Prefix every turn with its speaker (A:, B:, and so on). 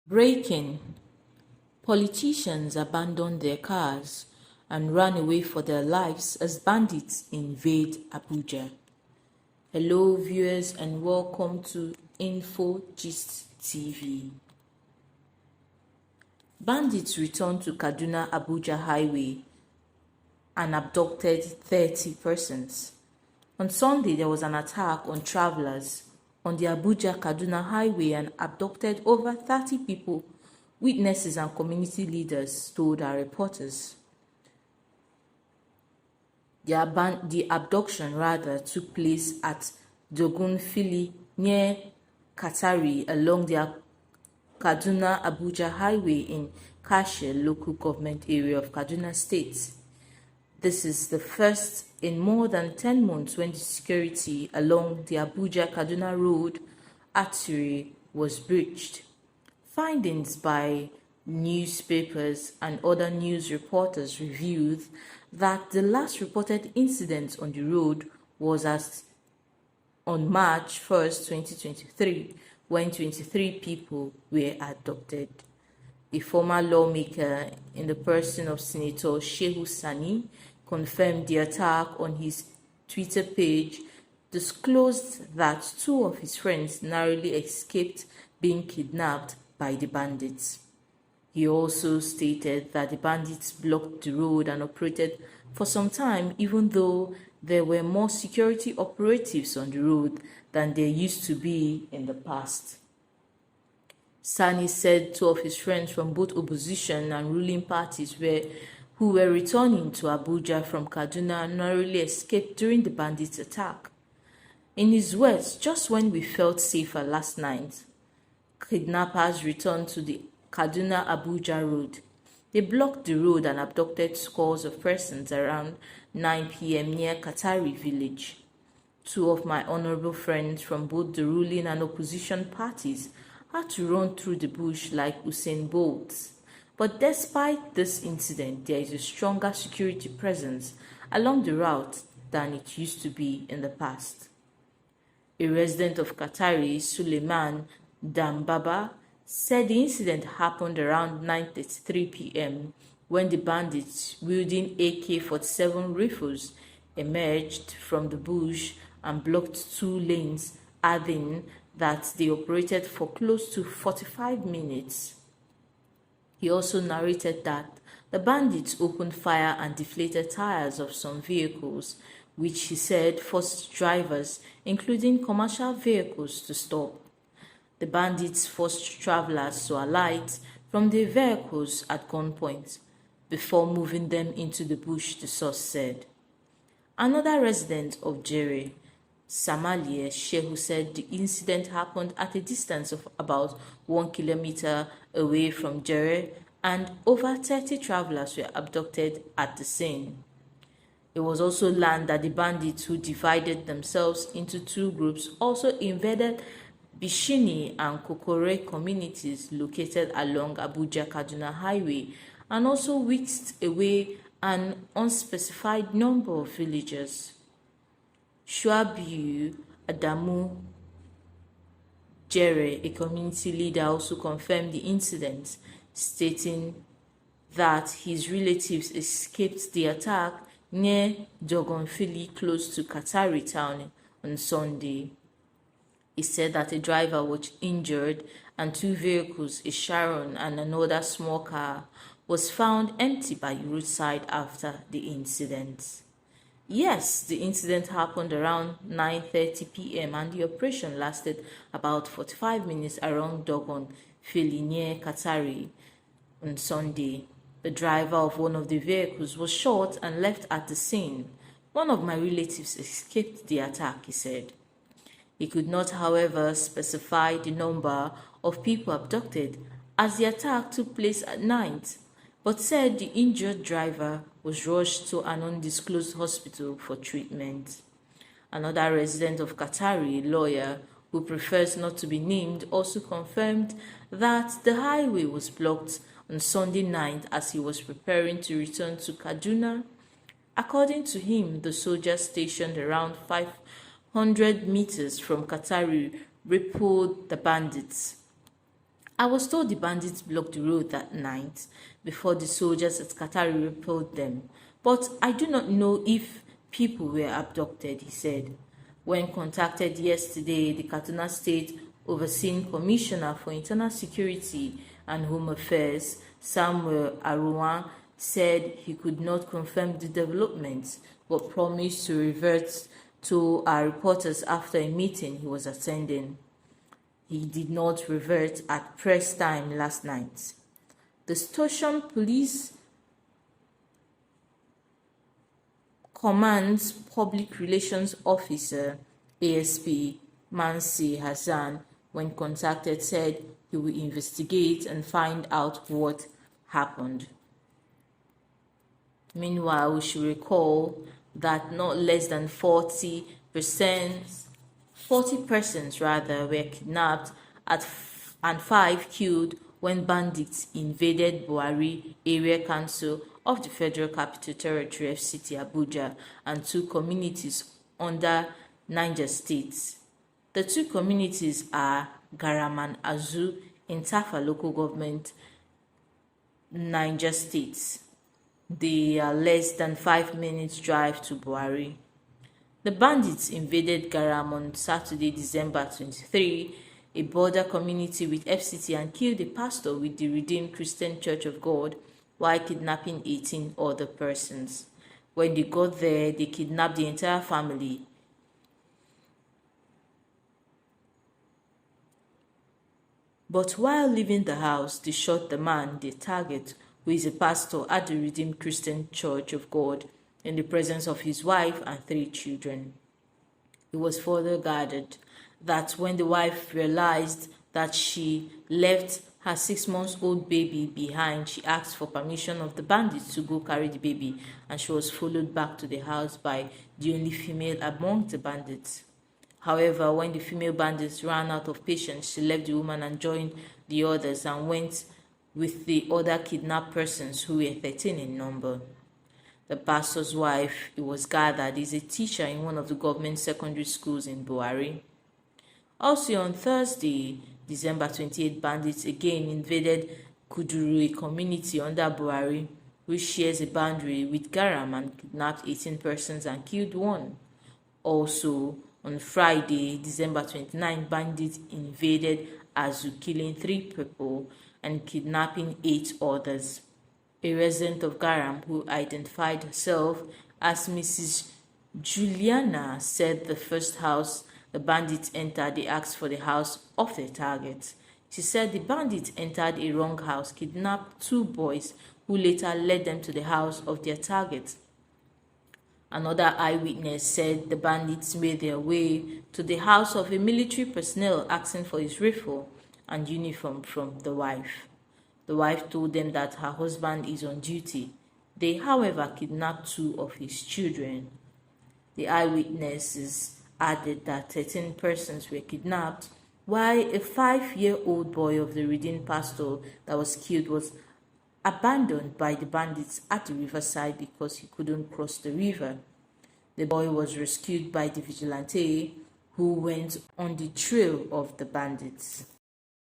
A: Breaking: Politicians abandoned their cars and ran away for their lives as bandits invade Abuja. Hello viewers and welcome to Info Gist TV. Bandits returned to Kaduna-Abuja highway and abducted 30 persons. On Sunday, there was an attack on travelers on the Abuja-Kaduna highway and abducted over 30 people, witnesses and community leaders told our reporters. The abduction took place at Dogunfili near Katari along the Kaduna-Abuja highway in Kashe local government area of Kaduna State. This is the first in more than 10 months when the security along the Abuja-Kaduna road artery was breached. Findings by newspapers and other news reporters revealed that the last reported incident on the road was on March 1st, 2023, when 23 people were abducted. A former lawmaker in the person of Senator Shehu Sani confirmed the attack on his Twitter page, disclosed that two of his friends narrowly escaped being kidnapped by the bandits. He also stated that the bandits blocked the road and operated for some time, even though there were more security operatives on the road than there used to be in the past. Sani said two of his friends from both opposition and ruling parties who were returning to Abuja from Kaduna narrowly escaped during the bandits' attack. In his words, just when we felt safer last night, kidnappers returned to the Kaduna-Abuja road. They blocked the road and abducted scores of persons around 9 p.m. near Katari village. Two of my honorable friends from both the ruling and opposition parties had to run through the bush like Usain Bolt. But despite this incident, there is a stronger security presence along the route than it used to be in the past. A resident of Katari, Suleiman Dambaba, said the incident happened around 9:33 p.m. when the bandits wielding AK-47 rifles emerged from the bush and blocked two lanes, adding that they operated for close to 45 minutes. He also narrated that the bandits opened fire and deflated tires of some vehicles, which he said forced drivers, including commercial vehicles, to stop. The bandits forced travelers to alight from their vehicles at gunpoint before moving them into the bush, the source said. Another resident of Jere, Samalie Shehu, said the incident happened at a distance of about 1 kilometer away from Jere and over 30 travelers were abducted at the scene. It was also learned that the bandits, who divided themselves into two groups, also invaded Bishini and Kokore communities located along Abuja-Kaduna highway and also whisked away an unspecified number of villagers. Shuabiu Adamu Jere, a community leader, also confirmed the incident, stating that his relatives escaped the attack near Dogonfili, close to Katari town, on Sunday. He said that a driver was injured and two vehicles, a Sharon and another small car, was found empty by the roadside after the incident. Yes, the incident happened around 9:30 p.m. and the operation lasted about 45 minutes around Dogonfili near Katari on Sunday. The driver of one of the vehicles was shot and left at the scene. One of my relatives escaped the attack, he said. He could not, however, specify the number of people abducted as the attack took place at night, but said the injured driver was rushed to an undisclosed hospital for treatment. Another resident of Katari, a lawyer who prefers not to be named, also confirmed that the highway was blocked on Sunday night as he was preparing to return to Kaduna. According to him, the soldiers stationed around 500 meters from Katari repelled the bandits. I was told the bandits blocked the road that night before the soldiers at Qatari repelled them, but I do not know if people were abducted, he said. When contacted yesterday, the Kaduna State Overseeing Commissioner for Internal Security and Home Affairs, Samuel Aruwan, said he could not confirm the developments but promised to revert to our reporters after a meeting he was attending. He did not revert at press time last night. The Station Police Command's Public Relations Officer, ASP Mansi Hassan, when contacted, said he will investigate and find out what happened. Meanwhile, we should recall that not less than 40 persons were kidnapped and 5 killed when bandits invaded Buhari Area Council of the Federal Capital Territory FCT Abuja and 2 communities under Niger State. The 2 communities are Garam and Azu in Tafa local government, Niger State. They are less than 5 minutes drive to Buhari. The bandits invaded Garam on Saturday, December 23, a border community with FCT, and killed a pastor with the Redeemed Christian Church of God while kidnapping 18 other persons. When they got there, they kidnapped the entire family. But while leaving the house, they shot the man, their target, who is a pastor at the Redeemed Christian Church of God, in the presence of his wife and 3 children. It was further guarded that when the wife realized that she left her 6-month-old baby behind, she asked for permission of the bandits to go carry the baby, and she was followed back to the house by the only female among the bandits. However, when the female bandits ran out of patience, she left the woman and joined the others and went with the other kidnapped persons, who were 13 in number. The pastor's wife, it was gathered, is a teacher in one of the government secondary schools in Buhari. Also on Thursday, December 28, bandits again invaded Kuduru, a community under Buhari, which shares a boundary with Garam, and kidnapped 18 persons and killed 1. Also, on Friday, December 29, bandits invaded Azu, killing 3 people and kidnapping 8 others. A resident of Garam, who identified herself as Mrs. Juliana, said the first house the bandits entered, they asked for the house of their target. She said the bandits entered a wrong house, kidnapped 2 boys, who later led them to the house of their target. Another eyewitness said the bandits made their way to the house of a military personnel asking for his rifle and uniform from the wife. The wife told them that her husband is on duty. They, however, kidnapped 2 of his children. The eyewitnesses added that 13 persons were kidnapped, while a 5-year-old boy of the Redeemed pastor that was killed was abandoned by the bandits at the riverside because he couldn't cross the river. The boy was rescued by the vigilante who went on the trail of the bandits.